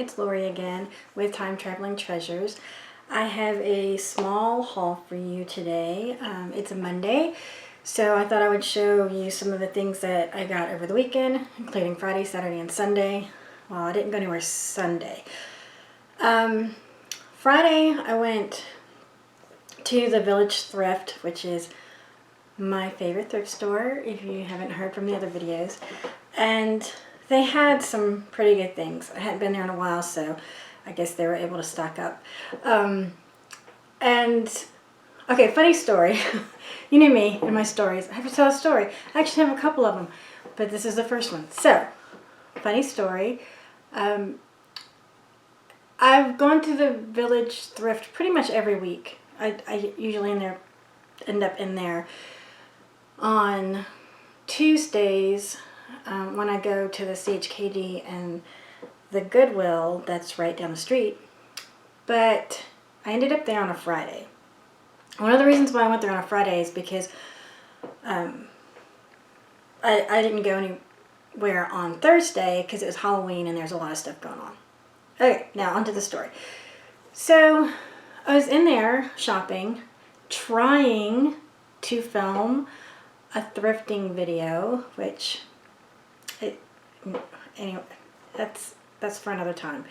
it's Lori again with Time Traveling Treasures. I have a small haul for you today. It's a Monday, so I thought I would show you some of the things that I got over the weekend, including Friday, Saturday, and Sunday. Well, I didn't go anywhere Sunday. Friday, I went to the Village Thrift, which is my favorite thrift store, if you haven't heard from the other videos. And they had some pretty good things. I hadn't been there in a while, so I guess they were able to stock up. Okay, funny story. You know me and my stories. I have to tell a story. I actually have a couple of them, but this is the first one. So, funny story. I've gone to the Village Thrift pretty much every week. I usually end up in there on Tuesdays when I go to the CHKD and the Goodwill that's right down the street. But I ended up there on a Friday. One of the reasons why I went there on a Friday is because I didn't go anywhere on Thursday because it was Halloween and there's a lot of stuff going on. Okay, now onto the story. So I was in there shopping, trying to film a thrifting video, anyway, that's for another time.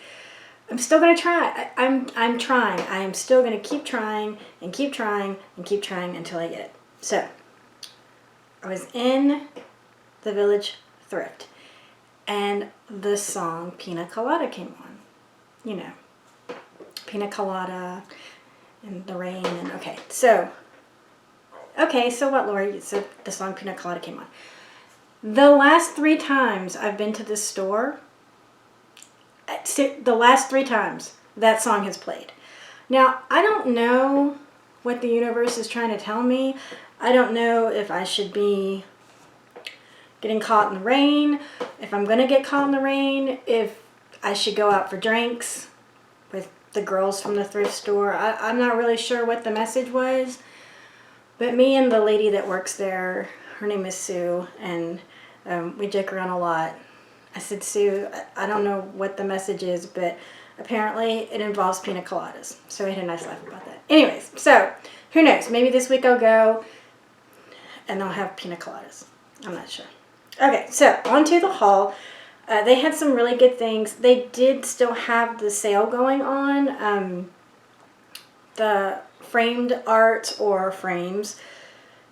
I'm still gonna try. I'm trying. I am still gonna keep trying and keep trying and keep trying until I get it. So I was in the Village Thrift, and the song Pina Colada came on. You know, Pina Colada and the rain and so what, Lori? So the song Pina Colada came on. The last 3 times I've been to this store, the last 3 times that song has played. Now, I don't know what the universe is trying to tell me. I don't know if I should be getting caught in the rain, if I'm going to get caught in the rain, if I should go out for drinks with the girls from the thrift store. I'm not really sure what the message was. But me and the lady that works there, her name is Sue, and we joke around a lot. I said, Sue, I don't know what the message is, but apparently it involves pina coladas. So we had a nice laugh about that. Anyways, so who knows? Maybe this week I'll go and they'll have pina coladas. I'm not sure. Okay, so on to the haul. They had some really good things. They did still have the sale going on. The framed art or frames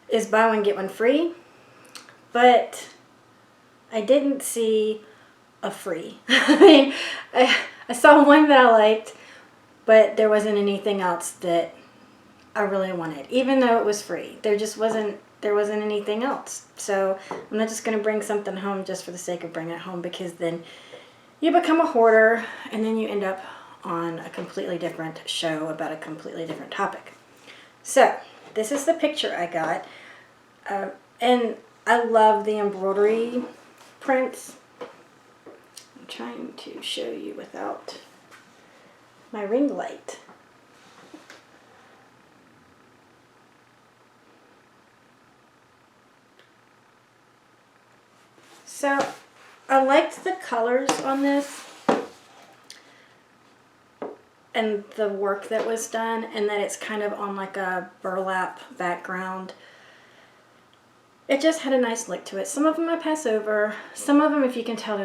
is buy one get one free, but I didn't see a free. I mean, I saw one that I liked, but there wasn't anything else that I really wanted, even though it was free. There wasn't anything else. So I'm not just going to bring something home just for the sake of bringing it home, because then you become a hoarder and then you end up on a completely different show about a completely different topic. So this is the picture I got, and I love the embroidery prints. I'm trying to show you without my ring light. So I liked the colors on this and the work that was done, and that it's kind of on like a burlap background. It just had a nice look to it. Some of them I pass over. Some of them, if you can tell,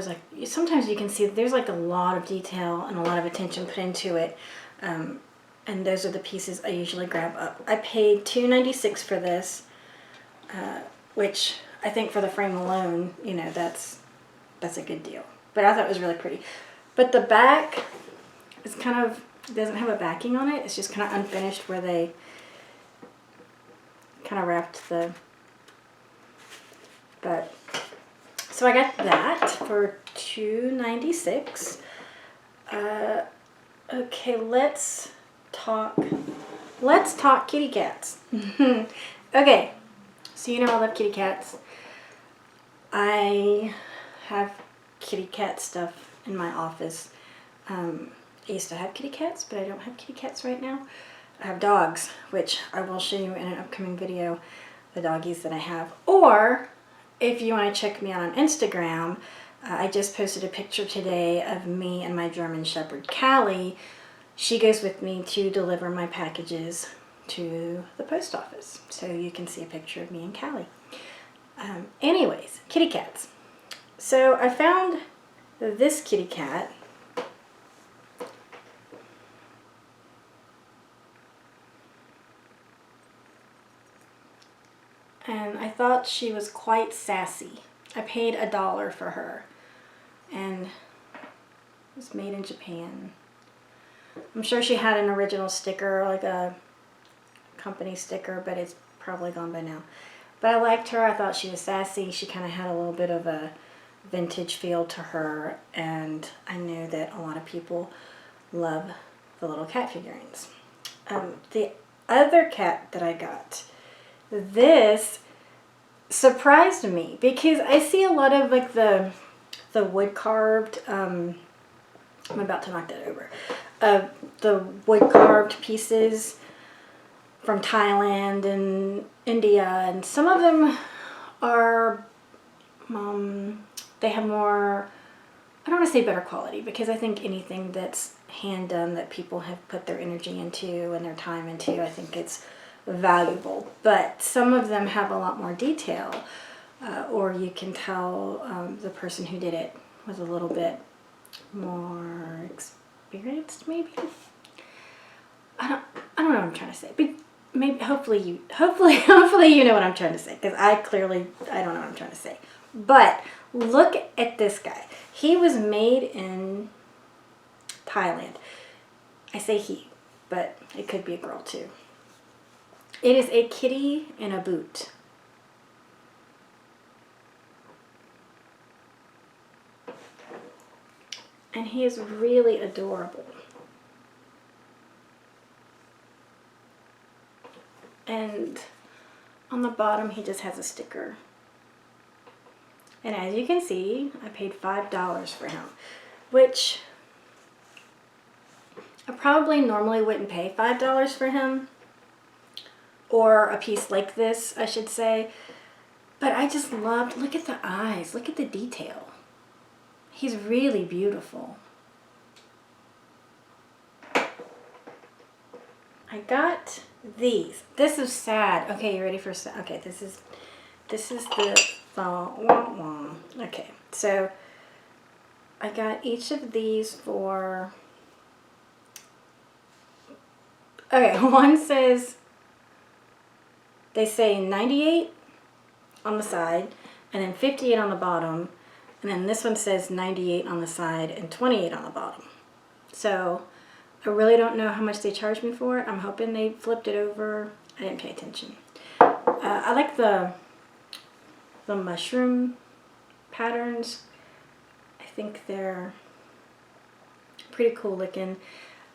sometimes you can see there's like a lot of detail and a lot of attention put into it. And those are the pieces I usually grab up. I paid $2.96 for this, which I think for the frame alone, you know, that's a good deal. But I thought it was really pretty. But the back is doesn't have a backing on it. It's just kind of unfinished where they kind of wrapped so I got that for $2.96. Okay, let's talk kitty cats. Okay, so you know I love kitty cats. I have kitty cat stuff in my office. I used to have kitty cats, but I don't have kitty cats right now. I have dogs, which I will show you in an upcoming video, the doggies that I have. Or if you want to check me out on Instagram, I just posted a picture today of me and my German Shepherd, Callie. She goes with me to deliver my packages to the post office. So you can see a picture of me and Callie. Anyways, kitty cats. So I found this kitty cat. And I thought she was quite sassy. I paid $1 for her. And it was made in Japan. I'm sure she had an original sticker, like a company sticker, but it's probably gone by now. But I liked her. I thought she was sassy. She kind of had a little bit of a vintage feel to her. And I knew that a lot of people love the little cat figurines. The other cat that I got, this surprised me because I see a lot of like the wood carved, I'm about to knock that over, the wood carved pieces from Thailand and India, and some of them are, they have more, I don't want to say better quality, because I think anything that's hand done that people have put their energy into and their time into, I think it's valuable. But some of them have a lot more detail, or you can tell the person who did it was a little bit more experienced, maybe. I don't know what I'm trying to say, but maybe hopefully you know what I'm trying to say, because I don't know what I'm trying to say. But look at this guy. He was made in Thailand. I say he, but it could be a girl too. It is a kitty in a boot. And he is really adorable. And on the bottom he just has a sticker. And as you can see, I paid $5 for him, which I probably normally wouldn't pay $5 for him, or a piece like this, I should say. But I just loved, look at the eyes, look at the detail. He's really beautiful. I got these. This is sad. Okay, you ready for sad? Okay, this is the okay, so I got each of these for, okay, one says, they say 98 on the side and then 58 on the bottom, and then this one says 98 on the side and 28 on the bottom. So I really don't know how much they charged me for it. I'm hoping they flipped it over. I didn't pay attention. I like the mushroom patterns. I think they're pretty cool looking.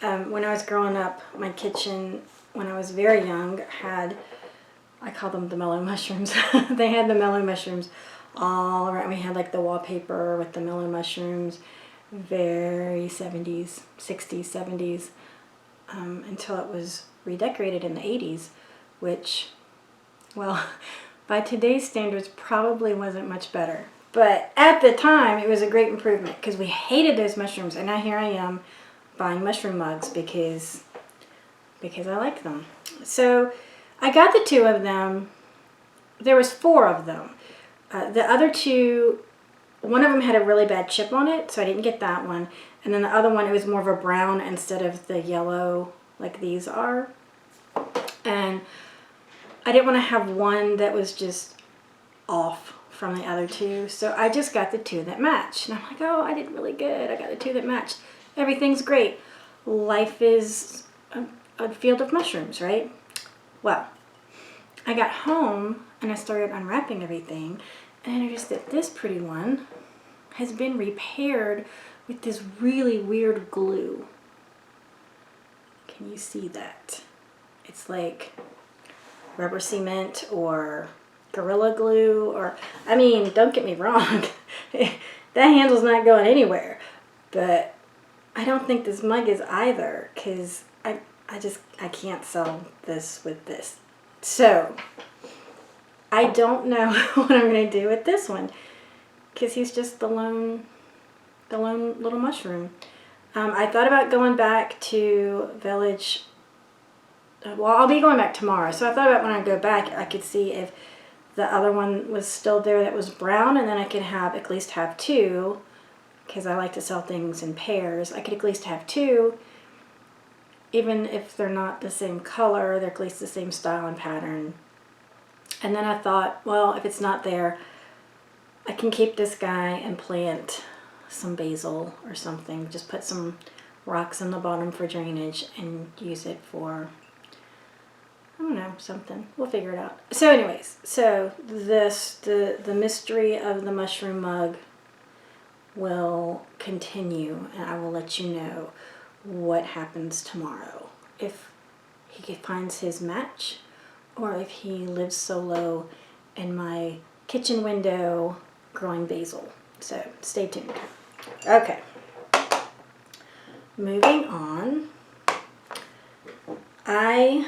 When I was growing up, my kitchen, when I was very young, had, I call them the mellow mushrooms. They had the mellow mushrooms all around. We had like the wallpaper with the mellow mushrooms, very 70s, 60s, 70s, until it was redecorated in the 80s, which, well, by today's standards probably wasn't much better. But at the time, it was a great improvement because we hated those mushrooms, and now here I am buying mushroom mugs because I like them. So I got the two of them. There was 4 of them. The other 2, one of them had a really bad chip on it, so I didn't get that one. And then the other one, it was more of a brown instead of the yellow like these are. And I didn't want to have one that was just off from the other 2, so I just got the 2 that matched. And I'm like, oh, I did really good. I got the 2 that matched. Everything's great. Life is a field of mushrooms, right? Well, I got home and I started unwrapping everything, and I noticed that this pretty one has been repaired with this really weird glue. Can you see that? It's like rubber cement or Gorilla Glue, or, I mean, don't get me wrong, that handle's not going anywhere, but I don't think this mug is either, because I can't sell this with this. So I don't know what I'm going to do with this one. because he's just the lone little mushroom. I thought about going back to Village. Well, I'll be going back tomorrow, so I thought about when I go back, I could see if the other one was still there that was brown, and then I could at least have two, because I like to sell things in pairs. I could at least have two, even if they're not the same color, they're at least the same style and pattern. And then I thought, well, if it's not there, I can keep this guy and plant some basil or something. Just put some rocks in the bottom for drainage and use it for, I don't know, something. We'll figure it out. So anyways, so the mystery of the mushroom mug will continue, and I will let you know what happens tomorrow. If he finds his match, or if he lives solo in my kitchen window growing basil. So stay tuned. Okay. Moving on. I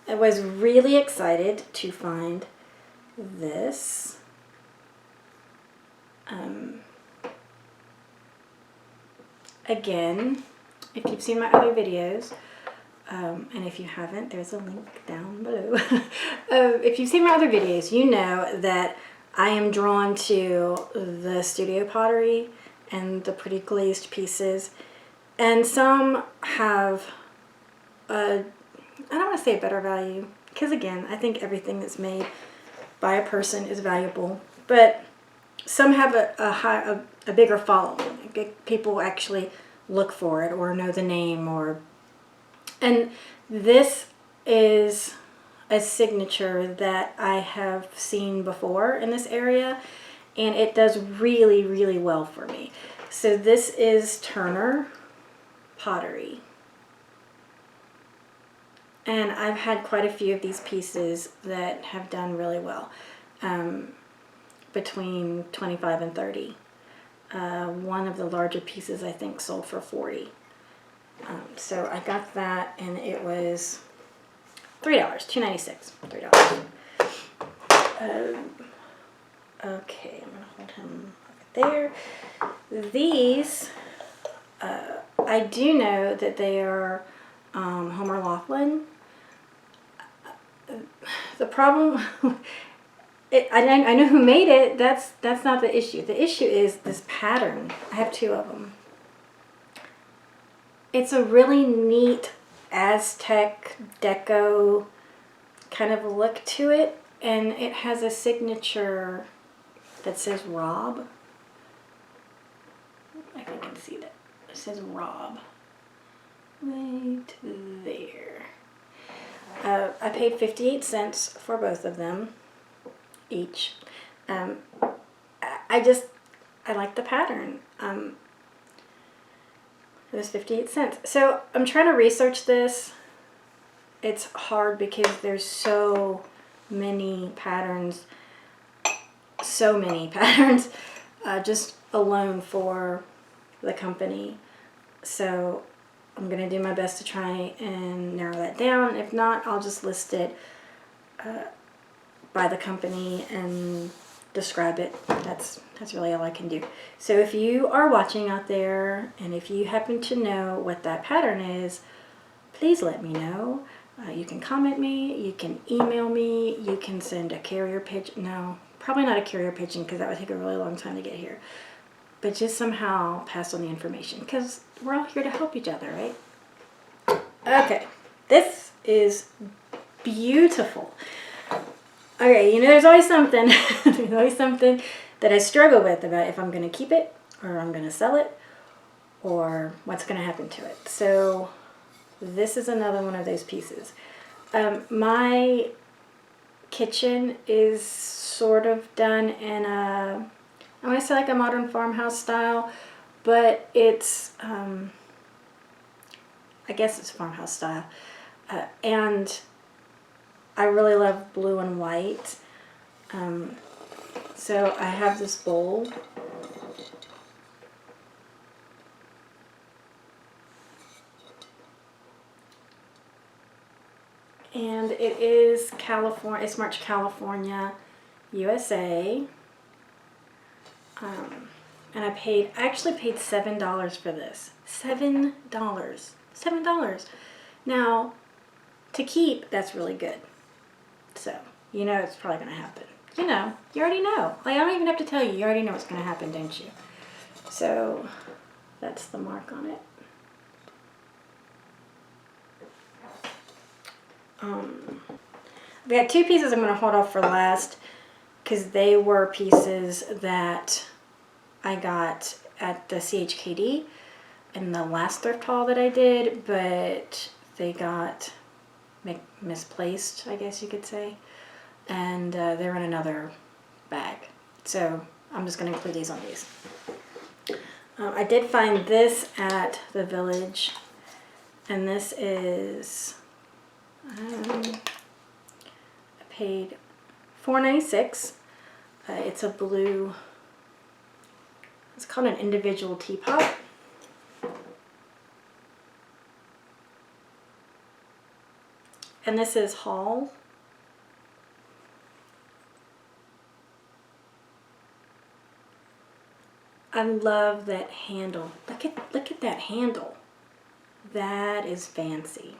was really excited to find this. Again, if you've seen my other videos, and if you haven't, there's a link down below. If you've seen my other videos, you know that I am drawn to the studio pottery and the pretty glazed pieces. And some have, I don't want to say a better value, because again, I think everything that's made by a person is valuable. But some have a bigger following. People actually look for it or know the name, and this is a signature that I have seen before in this area, and it does really, really well for me. So this is Turner Pottery. And I've had quite a few of these pieces that have done really well, between 25 and 30. One of the larger pieces I think sold for 40. So I got that, and it was $3, $2.96, $3. Okay, I'm gonna hold him over there. These, I do know that they are Homer Laughlin. The problem, I know who made it. That's not the issue. The issue is this pattern. I have two of them. It's a really neat Aztec deco kind of look to it, and it has a signature that says Rob. I think I can see that. It says Rob right there. I paid 58 cents for both of them each. I like the pattern. It was 58 cents. So I'm trying to research this. It's hard because there's so many patterns. Just alone for the company. So I'm going to do my best to try and narrow that down. If not, I'll just list it by the company and describe it. That's really all I can do. So if you are watching out there, and if you happen to know what that pattern is, please let me know. You can comment me, you can email me, you can send a carrier pigeon. No, probably not a carrier pigeon, because that would take a really long time to get here. But just somehow pass on the information, because we're all here to help each other, right? Okay, this is beautiful. Okay, there's always something. There's always something that I struggle with about if I'm going to keep it, or I'm going to sell it, or what's going to happen to it. So this is another one of those pieces. My kitchen is sort of done in a, I want to say like a modern farmhouse style, but it's, I guess it's farmhouse style. And I really love blue and white. So I have this bowl. And it is California, it's March, California, USA. And I actually paid $7 for this. $7. $7. Now, to keep, that's really good. So, you know it's probably going to happen. You know, you already know. Like, I don't even have to tell you. You already know what's going to happen, don't you? So, that's the mark on it. We got two pieces I'm going to hold off for last because they were pieces that I got at the CHKD in the last thrift haul that I did, but they got misplaced, I guess you could say, and they're in another bag. So I'm just going to include these on these. I did find this at the Village, and this is, I paid $4.96. It's a blue, it's called an individual teapot. And this is Hall. I love that handle. Look at that handle. That is fancy.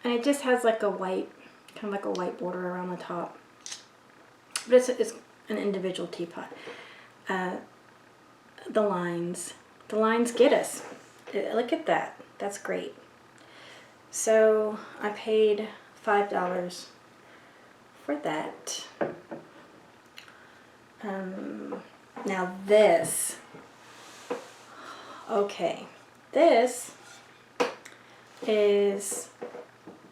And it just has like a white, kind of like a white border around the top. But it's an individual teapot. The lines get us. Look at that. That's great. So I paid $5 for that. Now this, okay, this is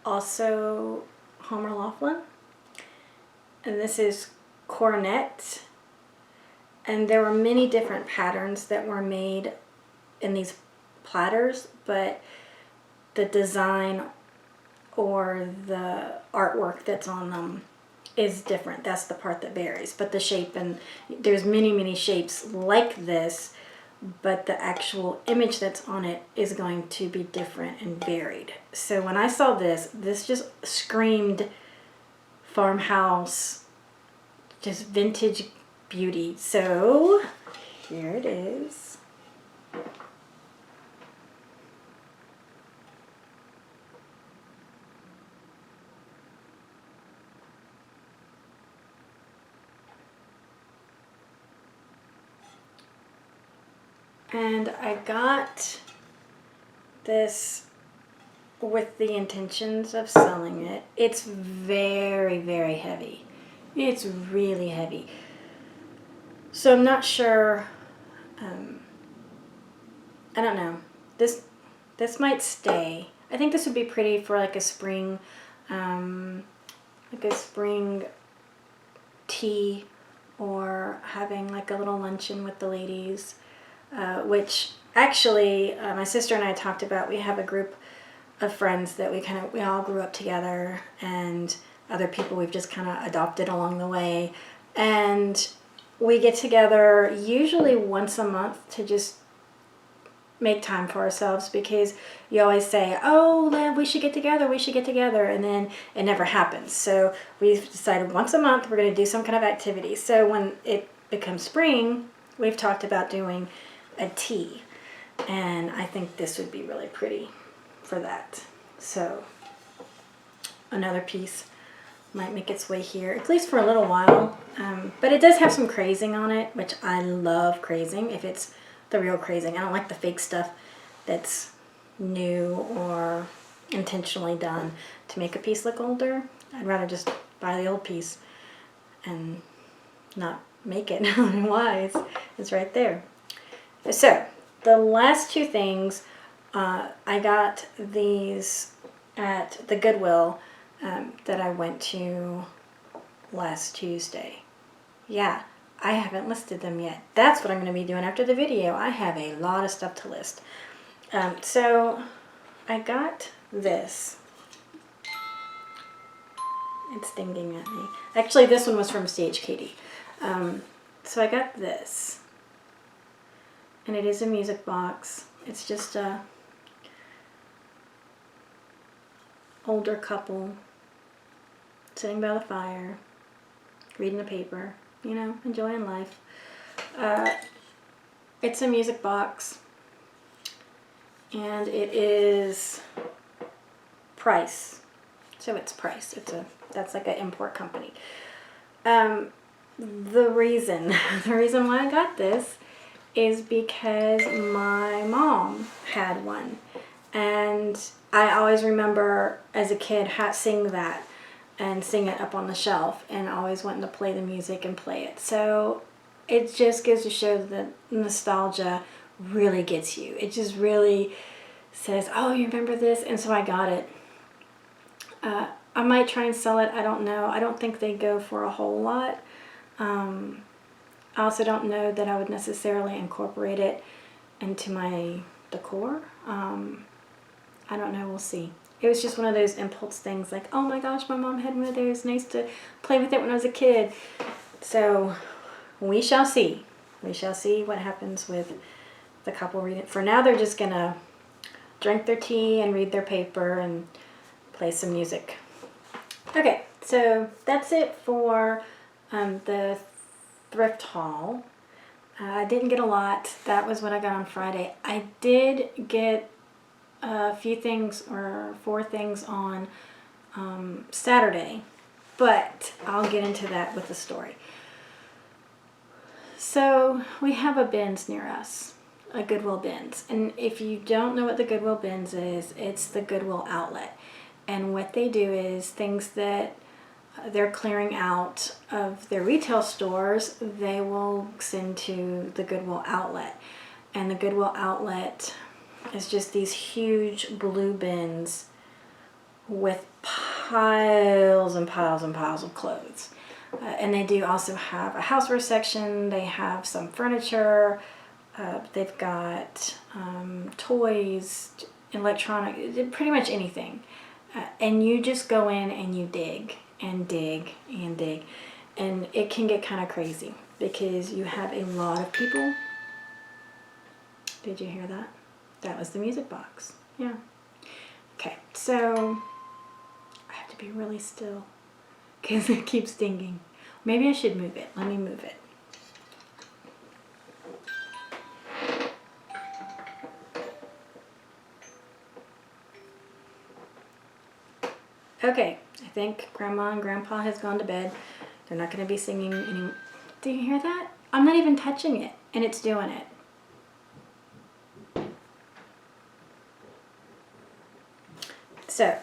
also Homer Laughlin, and this is Coronet, and there were many different patterns that were made in these platters, but the design or the artwork that's on them is different. That's the part that varies. But the shape, and there's many shapes like this, but the actual image that's on it is going to be different and varied. So when I saw this just screamed farmhouse, just vintage beauty. So here it is. And I got this with the intentions of selling it. It's very heavy. It's really heavy. So I'm not sure, I don't know. This might stay. I think this would be pretty for like a spring tea, or having like a little luncheon with the ladies. Which actually my sister and I talked about. We have a group of friends that we all grew up together, and other people we've just kind of adopted along the way, and we get together usually once a month to just make time for ourselves, because you always say, oh, we should get together, and then it never happens. So we've decided once a month we're going to do some kind of activity. So when it becomes spring, we've talked about doing a tea, and I think this would be really pretty for that. So another piece might make its way here, at least for a little while, but it does have some crazing on it, which I love crazing if it's the real crazing. I don't like the fake stuff that's new or intentionally done to make a piece look older. I'd rather just buy the old piece and not make it. Why? It's right there. So the last two things, I got these at the Goodwill that I went to last Tuesday. Yeah, I haven't listed them yet. That's what I'm going to be doing after the video. I have a lot of stuff to list. So I got this. It's stinging at me. Actually, this one was from CHKD. So I got this. And it is a music box. It's just a older couple sitting by the fire, reading the paper, you know, enjoying life. It's a music box, and it is Price. So it's Price. That's like an import company. The reason why I got this is because my mom had one, and I always remember as a kid seeing that and seeing it up on the shelf and always wanting to play the music and play it. So it just goes to show that nostalgia really gets you. It just really says, oh, you remember this? And so I got it. I might try and sell it. I don't know. I don't think they go for a whole lot. I also don't know that I would necessarily incorporate it into my decor. I don't know. We'll see. It was just one of those impulse things like, oh my gosh, my mom had one of those. Nice to play with it when I was a kid. So we shall see. We shall see what happens with the couple reading. For now, they're just going to drink their tea and read their paper and play some music. Okay, so that's it for the Thrift Haul. I didn't get a lot. That was what I got on Friday. I did get a few things, or 4 things on Saturday, but I'll get into that with the story. So we have a bins near us, a Goodwill bins. And if you don't know what the Goodwill bins is, it's the Goodwill Outlet. And what they do is things that they're clearing out of their retail stores, they will send to the Goodwill Outlet. And the Goodwill Outlet is just these huge blue bins with piles and piles and piles of clothes. And they do also have a houseware section. They have some furniture. They've got toys, electronic, pretty much anything. And you just go in and you dig and dig and dig. And it can get kind of crazy because you have a lot of people. Did you hear that? That was the music box. Yeah. Okay, so I have to be really still because it keeps dinging. Maybe I should move it. Let me move it. Okay, I think Grandma and Grandpa has gone to bed. They're not going to be singing anymore. Do you hear that? I'm not even touching it, and it's doing it. So,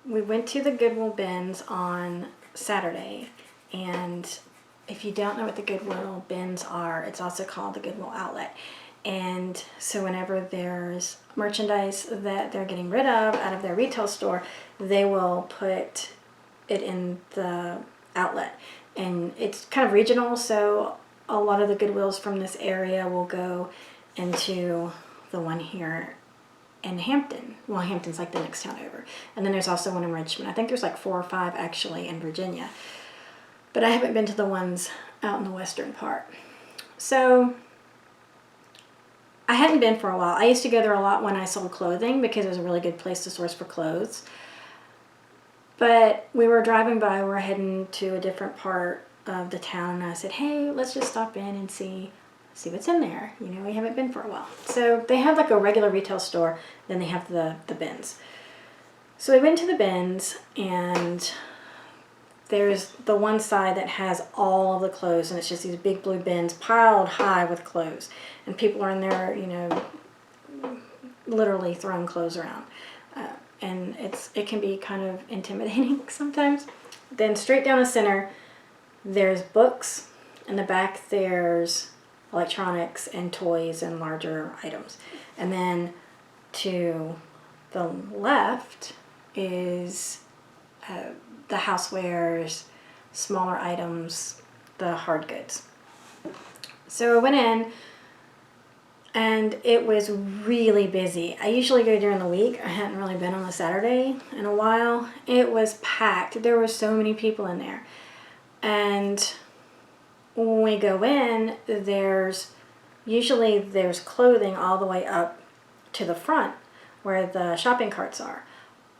we went to the Goodwill bins on Saturday, and if you don't know what the Goodwill bins are, it's also called the Goodwill Outlet. And so whenever there's merchandise that they're getting rid of out of their retail store, they will put it in the outlet. And it's kind of regional, so a lot of the Goodwills from this area will go into the one here in Hampton. Well, Hampton's like the next town over. And then there's also one in Richmond. I think there's like 4 or 5 actually in Virginia. But I haven't been to the ones out in the western part. So I hadn't been for a while. I used to go there a lot when I sold clothing because it was a really good place to source for clothes. But we were driving by, we were heading to a different part of the town, and I said, hey, let's just stop in and see what's in there. You know, we haven't been for a while. So they have like a regular retail store, then they have the bins. So we went to the bins, and there's the one side that has all of the clothes, and it's just these big blue bins piled high with clothes. And people are in there, you know, literally throwing clothes around. And it can be kind of intimidating sometimes. Then straight down the center, there's books. In the back, there's electronics and toys and larger items. And then to the left is the housewares, smaller items, the hard goods. So I went in, and it was really busy. I usually go during the week. I hadn't really been on a Saturday in a while. It was packed. There were so many people in there. And when we go in, there's clothing all the way up to the front where the shopping carts are.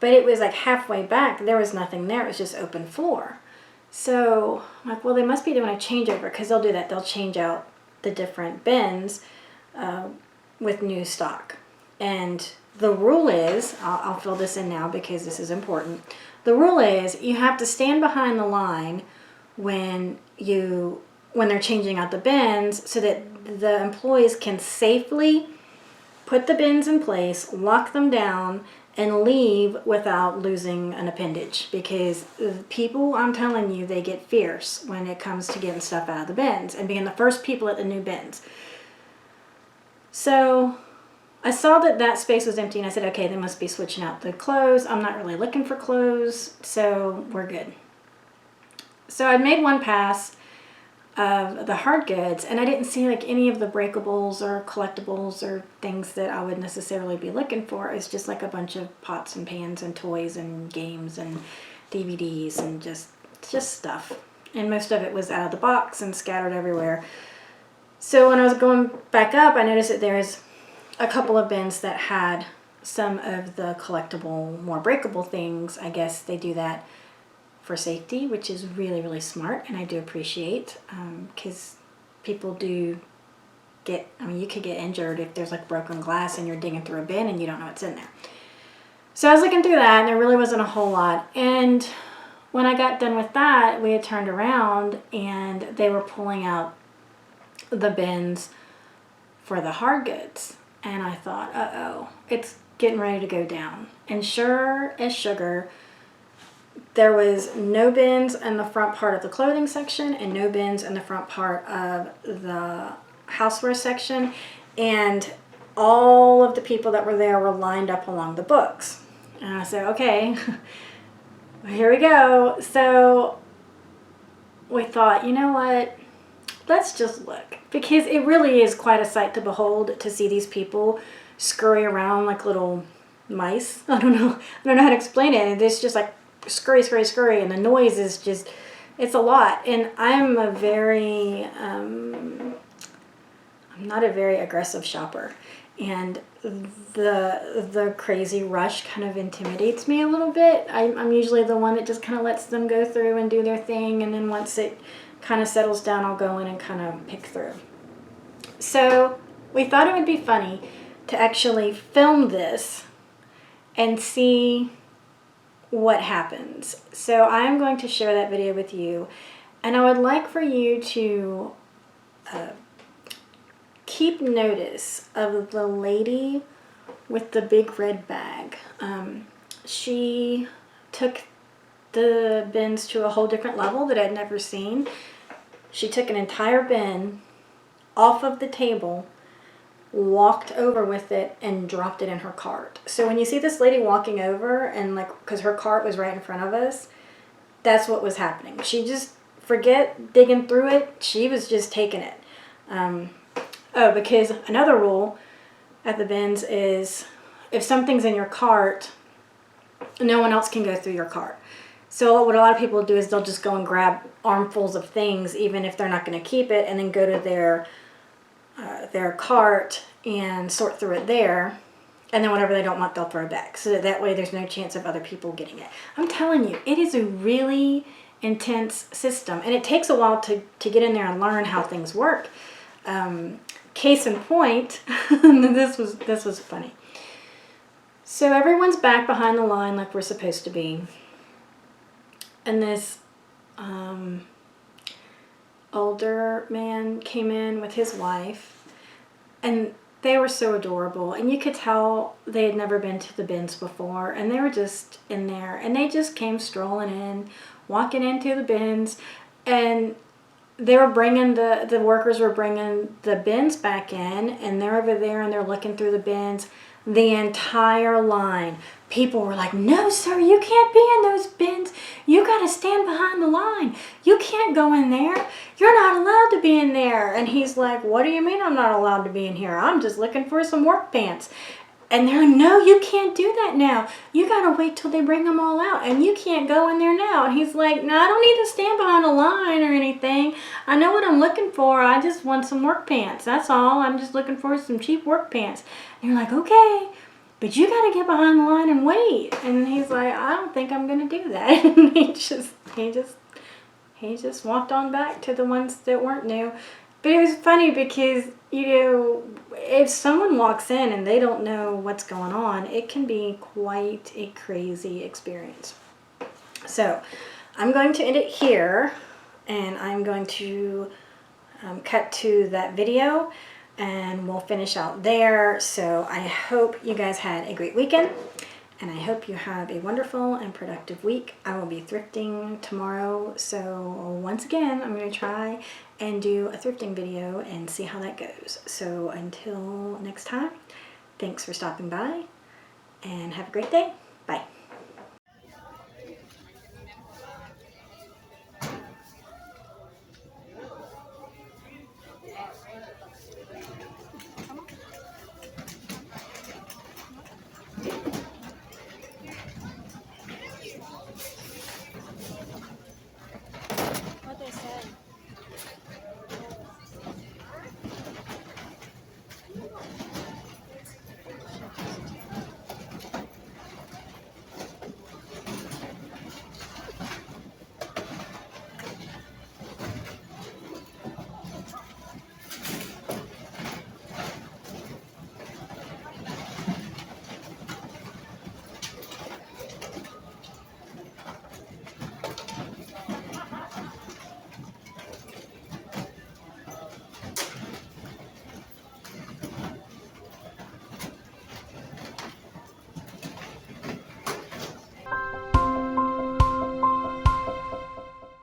But it was like halfway back, there was nothing there. It was just open floor. So I'm like, well, they must be doing a changeover, because they'll do that. They'll change out the different bins with new stock. And the rule is, I'll fill this in now because this is important. The rule is you have to stand behind the line when they're changing out the bins, so that the employees can safely put the bins in place, lock them down, and leave without losing an appendage. Because people, I'm telling you, they get fierce when it comes to getting stuff out of the bins and being the first people at the new bins. So I saw that space was empty, and I said, okay, they must be switching out the clothes. I'm not really looking for clothes, so we're good. So I made one pass of the hard goods, and I didn't see like any of the breakables or collectibles or things that I would necessarily be looking for. It's just like a bunch of pots and pans and toys and games and DVDs and just stuff. And most of it was out of the box and scattered everywhere. So when I was going back up, I noticed that there's a couple of bins that had some of the collectible, more breakable things. I guess they do that for safety, which is really, really smart, and I do appreciate, because people do get, you could get injured if there's like broken glass and you're digging through a bin and you don't know what's in there. So I was looking through that, and there really wasn't a whole lot. And when I got done with that, we had turned around and they were pulling out the bins for the hard goods. And I thought, uh-oh, it's getting ready to go down. And sure as sugar, there was no bins in the front part of the clothing section and no bins in the front part of the houseware section. And all of the people that were there were lined up along the books. And I said, okay, here we go. So we thought, you know what? Let's just look. Because it really is quite a sight to behold, to see these people scurry around like little mice. I don't know how to explain it. It's just like scurry, scurry, scurry, and the noise is just, it's a lot. And I'm a very, I'm not a very aggressive shopper, and the crazy rush kind of intimidates me a little bit. I'm usually the one that just kind of lets them go through and do their thing, and then once it kind of settles down, I'll go in and kind of pick through. So we thought it would be funny to actually film this and see what happens. So I'm going to share that video with you, and I would like for you to keep notice of the lady with the big red bag. She took the bins to a whole different level that I'd never seen. She took an entire bin off of the table, walked over with it, and dropped it in her cart. So when you see this lady walking over, and like, because her cart was right in front of us, that's what was happening. She just, forget digging through it, she was just taking it. Because another rule at the bins is, if something's in your cart, no one else can go through your cart. So what a lot of people do is they'll just go and grab armfuls of things, even if they're not going to keep it, and then go to their cart and sort through it there, and then whatever they don't want, they'll throw back, so that way there's no chance of other people getting it. I'm telling you, it is a really intense system, and it takes a while to get in there and learn how things work. Case in point, this was funny. So everyone's back behind the line like we're supposed to be, and this older man came in with his wife, and they were so adorable, and you could tell they had never been to the bins before, and they were just in there, and they just came strolling in, walking into the bins, and they were bringing, the workers were bringing the bins back in, and they're over there and they're looking through the bins. The entire line, people were like, no sir, you can't be in those bins, you gotta stand behind the line, you can't go in there, you're not allowed to be in there. And he's like, what do you mean I'm not allowed to be in here? I'm just looking for some work pants. And they're like, no, you can't do that now, you gotta wait till they bring them all out, and you can't go in there now. And he's like, no, I don't need to stand behind a line or anything, I know what I'm looking for, I just want some work pants, that's all, I'm just looking for some cheap work pants. And you're like, okay, but you gotta get behind the line and wait. And he's like, I don't think I'm gonna do that. And he just he just walked on back to the ones that weren't new. But it was funny because, you know, if someone walks in and they don't know what's going on, it can be quite a crazy experience. So I'm going to end it here, and I'm going to cut to that video, and we'll finish out there. So I hope you guys had a great weekend, and I hope you have a wonderful and productive week. I will be thrifting tomorrow, so once again, I'm going to try and do a thrifting video and see how that goes. So until next time, thanks for stopping by, and have a great day. Bye.